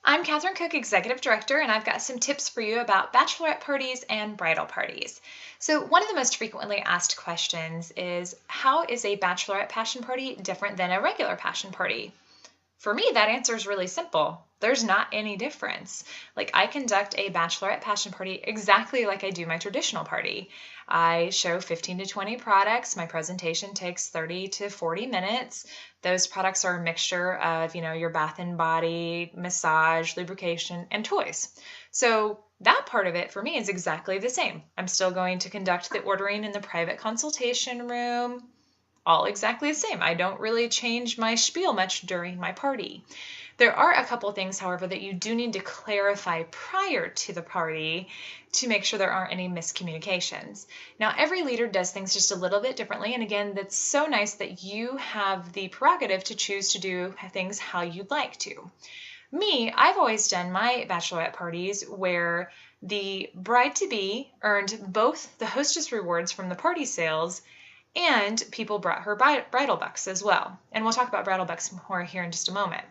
I'm Catherine Cook, Executive Director, and I've got some tips for you about bachelorette parties and bridal parties. So, one of the most frequently asked questions is, how is a bachelorette passion party different than a regular passion party? For me, that answer is really simple. There's not any difference. Like, I conduct a bachelorette passion party exactly like I do my traditional party. I show 15 to 20 products. My presentation takes 30 to 40 minutes. Those products are a mixture of, your bath and body, massage, lubrication, and toys. So that part of it for me is exactly the same. I'm still going to conduct the ordering in the private consultation room, all exactly the same. I don't really change my spiel much during my party. There are a couple things, however, that you do need to clarify prior to the party to make sure there aren't any miscommunications. Now, every leader does things just a little bit differently, and again, that's so nice that you have the prerogative to choose to do things how you'd like to. Me, I've always done my bachelorette parties where the bride-to-be earned both the hostess rewards from the party sales and people brought her bridal bucks as well. And we'll talk about bridal bucks more here in just a moment.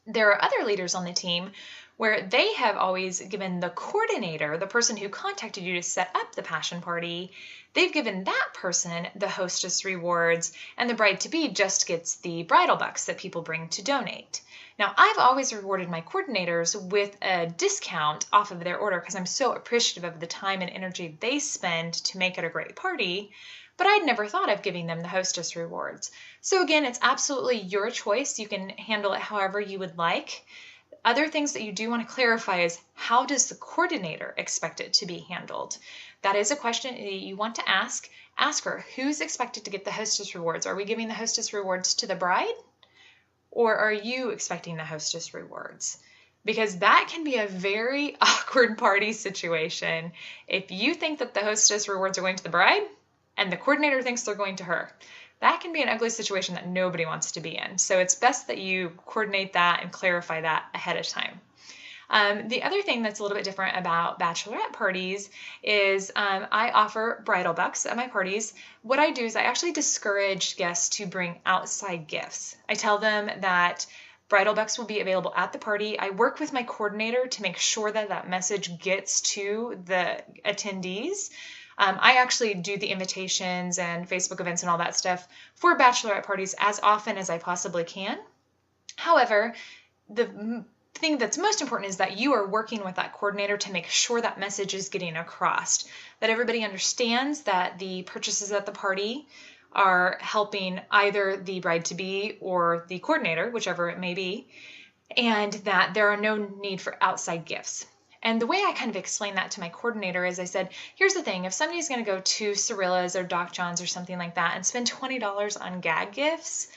There are other leaders on the team where they have always given the coordinator, the person who contacted you to set up the passion party, they've given that person the hostess rewards, and the bride-to-be just gets the bridal bucks that people bring to donate. Now, I've always rewarded my coordinators with a discount off of their order because I'm so appreciative of the time and energy they spend to make it a great party, but I'd never thought of giving them the hostess rewards. So again, it's absolutely your choice. You can handle it however you would like. Other things that you do want to clarify is, how does the coordinator expect it to be handled? That is a question that you want to ask. Ask her, who's expected to get the hostess rewards? Are we giving the hostess rewards to the bride? Or are you expecting the hostess rewards? Because that can be a very awkward party situation if you think that the hostess rewards are going to the bride and the coordinator thinks they're going to her. That can be an ugly situation that nobody wants to be in. So it's best that you coordinate that and clarify that ahead of time. The other thing that's a little bit different about bachelorette parties is I offer bridal bucks at my parties. What I do is I actually discourage guests to bring outside gifts. I tell them that bridal bucks will be available at the party. I work with my coordinator to make sure that that message gets to the attendees. I actually do the invitations and Facebook events and all that stuff for bachelorette parties as often as I possibly can. However, the thing that's most important is that you are working with that coordinator to make sure that message is getting across, that everybody understands that the purchases at the party are helping either the bride-to-be or the coordinator, whichever it may be, and that there are no need for outside gifts. And the way I kind of explained that to my coordinator is I said, here's the thing, if somebody's going to go to Cirilla's or Doc John's or something like that and spend $20 on gag gifts,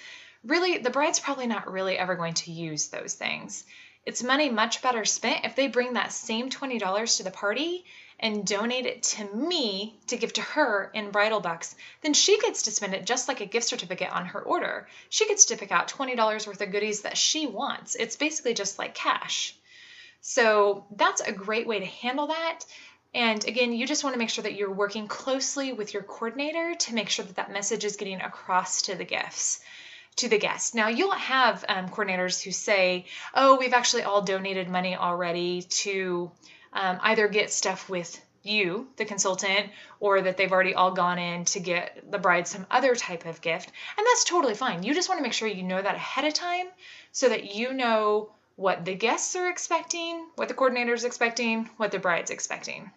really, the bride's probably not really ever going to use those things. It's money much better spent if they bring that same $20 to the party and donate it to me to give to her in bridal bucks. Then she gets to spend it just like a gift certificate on her order. She gets to pick out $20 worth of goodies that she wants. It's basically just like cash. So that's a great way to handle that. And again, you just want to make sure that you're working closely with your coordinator to make sure that that message is getting across to the guests. Now, you'll have coordinators who say, oh, we've actually all donated money already to either get stuff with you, the consultant, or that they've already all gone in to get the bride some other type of gift. And that's totally fine. You just want to make sure you know that ahead of time so that you know what the guests are expecting, what the coordinator is expecting, what the bride's expecting.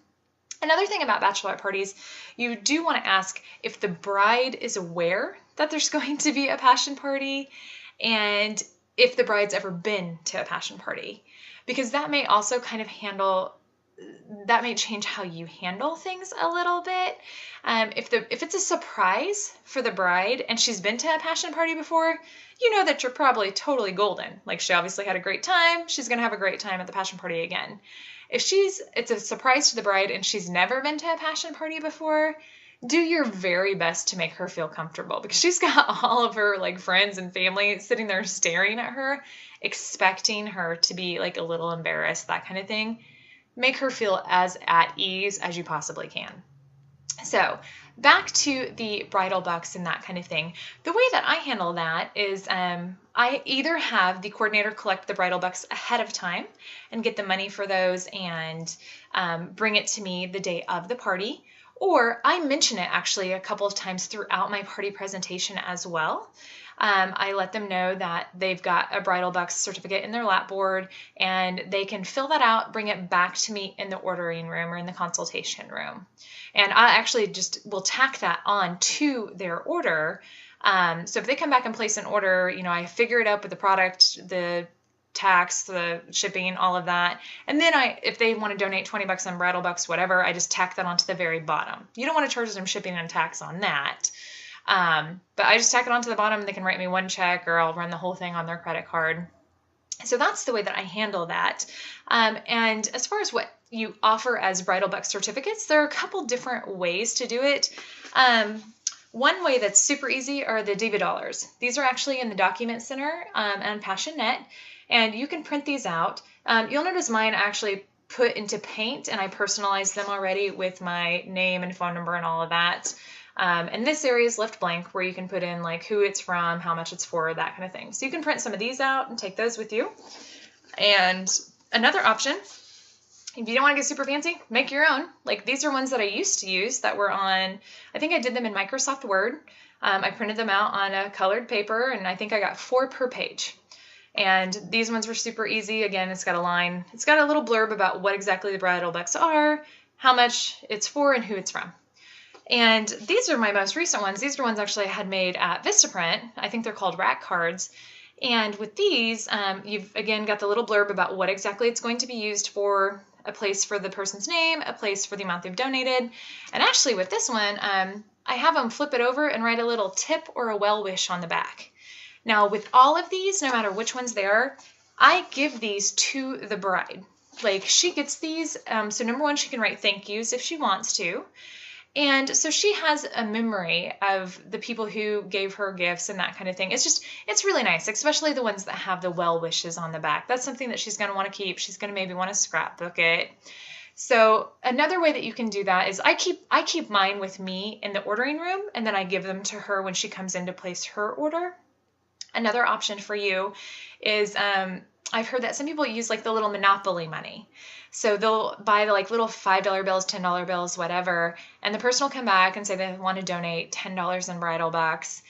Another thing about bachelorette parties, you do want to ask if the bride is aware that there's going to be a passion party and if the bride's ever been to a passion party, because that may also kind of that may change how you handle things a little bit. If it's a surprise for the bride and she's been to a passion party before, you know that you're probably totally golden. Like, she obviously had a great time. She's going to have a great time at the passion party again. If it's a surprise to the bride and she's never been to a passion party before, do your very best to make her feel comfortable, because she's got all of her friends and family sitting there staring at her, expecting her to be a little embarrassed, that kind of thing. Make her feel as at ease as you possibly can. So back to the bridal bucks and that kind of thing. The way that I handle that is I either have the coordinator collect the bridal bucks ahead of time and get the money for those and bring it to me the day of the party, or I mention it actually a couple of times throughout my party presentation as well. I let them know that they've got a bridal bucks certificate in their lap board and they can fill that out, bring it back to me in the ordering room or in the consultation room. And I actually just will tack that on to their order. So if they come back and place an order, I figure it out with the product, the tax, the shipping, all of that. And then if they want to donate $20 on bridal bucks, whatever, I just tack that onto the very bottom. You don't want to charge them shipping and tax on that. But I just tack it onto the bottom. They can write me one check or I'll run the whole thing on their credit card. So that's the way that I handle that. And as far as what you offer as bridal buck certificates, there are a couple different ways to do it. One way that's super easy are the Diva Dollars. These are actually in the Document Center and PassionNet, and you can print these out. You'll notice mine actually put into paint, and I personalized them already with my name and phone number and all of that. And this area is left blank where you can put in like who it's from, how much it's for, that kind of thing. So you can print some of these out and take those with you. And another option, if you don't want to get super fancy, make your own. Like these are ones that I used to use that were on, I think I did them in Microsoft Word. I printed them out on a colored paper and I think I got 4 per page. And these ones were super easy. Again, it's got a line, it's got a little blurb about what exactly the bridal bucks are, how much it's for, and who it's from. And these are my most recent ones. These are ones actually I had made at Vistaprint. I think they're called rack cards. And with these, you've again got the little blurb about what exactly it's going to be used for, a place for the person's name, a place for the amount they've donated. And actually with this one, I have them flip it over and write a little tip or a well wish on the back. Now with all of these, no matter which ones they are, I give these to the bride. Like she gets these, so number one, she can write thank yous if she wants to. And so she has a memory of the people who gave her gifts and that kind of thing. It's really nice, especially the ones that have the well wishes on the back. That's something that she's going to want to keep. She's going to maybe want to scrapbook it. So another way that you can do that is I keep mine with me in the ordering room, and then I give them to her when she comes in to place her order. Another option for you is I've heard that some people use like the little Monopoly money. So they'll buy the like little $5 bills, $10 bills, whatever, and the person will come back and say they want to donate $10 in bridal bucks,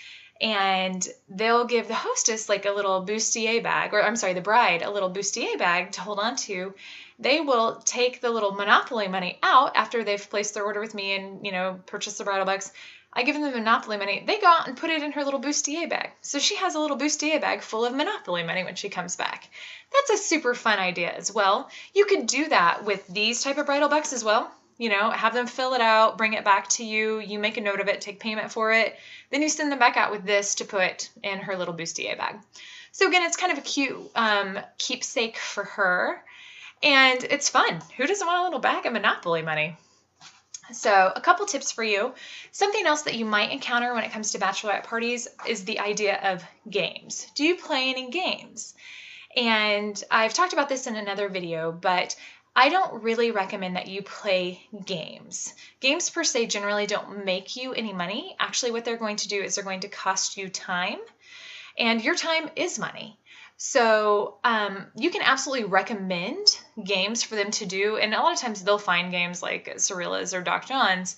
and they'll give the hostess like a little bustier bag, or I'm sorry, the bride a little bustier bag to hold on to. They will take the little Monopoly money out after they've placed their order with me and, purchased the bridal bucks. I give them the Monopoly money. They go out and put it in her little bustier bag. So she has a little bustier bag full of Monopoly money when she comes back. That's a super fun idea as well. You could do that with these type of bridal bucks as well. Have them fill it out, bring it back to you. You make a note of it, take payment for it. Then you send them back out with this to put in her little bustier bag. So again, it's kind of a cute keepsake for her. And it's fun. Who doesn't want a little bag of Monopoly money? So a couple tips for you. Something else that you might encounter when it comes to bachelorette parties is the idea of games. Do you play any games? And I've talked about this in another video, but I don't really recommend that you play games. Games per se generally don't make you any money. Actually, what they're going to do is they're going to cost you time, and your time is money. So you can absolutely recommend games for them to do, and a lot of times they'll find games like Cirilla's or Doc John's,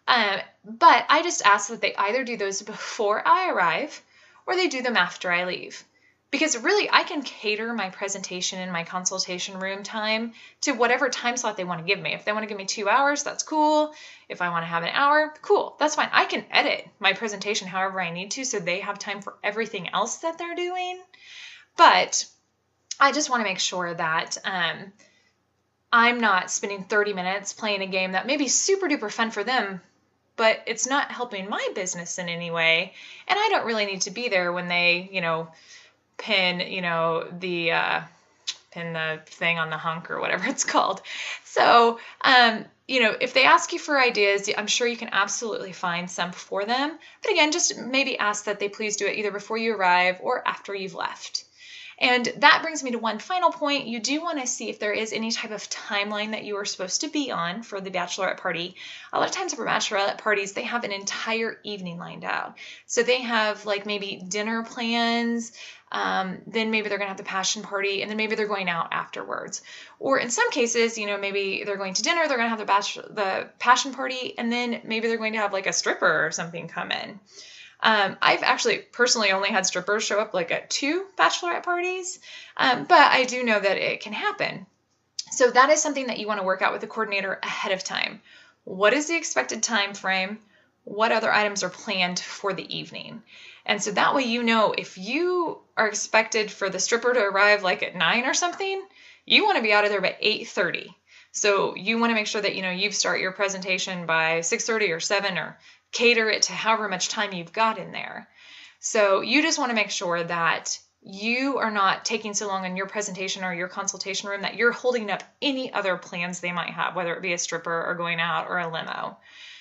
but I just ask that they either do those before I arrive or they do them after I leave. Because really, I can cater my presentation and my consultation room time to whatever time slot they want to give me. If they want to give me 2 hours, that's cool. If I want to have an hour, cool, that's fine. I can edit my presentation however I need to so they have time for everything else that they're doing. But I just want to make sure that I'm not spending 30 minutes playing a game that may be super duper fun for them, but it's not helping my business in any way. And I don't really need to be there when they, pin the thing on the hunk or whatever it's called. So, if they ask you for ideas, I'm sure you can absolutely find some for them. But again, just maybe ask that they please do it either before you arrive or after you've left. And that brings me to one final point. You do want to see if there is any type of timeline that you are supposed to be on for the bachelorette party. A lot of times for bachelorette parties, they have an entire evening lined out. So they have like maybe dinner plans, then maybe they're going to have the passion party, and then maybe they're going out afterwards. Or in some cases, maybe they're going to dinner, they're going to have the passion party, and then maybe they're going to have like a stripper or something come in. I've actually personally only had strippers show up like at 2 bachelorette parties, but I do know that it can happen. So that is something that you want to work out with the coordinator ahead of time. What is the expected time frame? What other items are planned for the evening? And so that way if you are expected for the stripper to arrive like at 9 or something, you want to be out of there by 8:30. So you want to make sure that you start your presentation by 6:30 or 7, or cater it to however much time you've got in there. So you just want to make sure that you are not taking so long in your presentation or your consultation room that you're holding up any other plans they might have, whether it be a stripper or going out or a limo.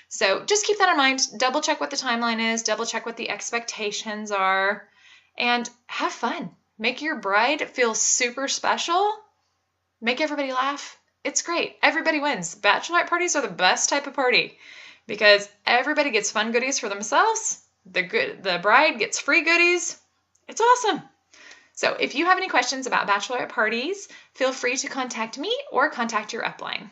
So just keep that in mind. Double check what the timeline is, double check what the expectations are, and have fun. Make your bride feel super special. Make everybody laugh. It's great. Everybody wins. Bachelorette parties are the best type of party because everybody gets fun goodies for themselves. The bride gets free goodies. It's awesome. So if you have any questions about bachelorette parties, feel free to contact me or contact your upline.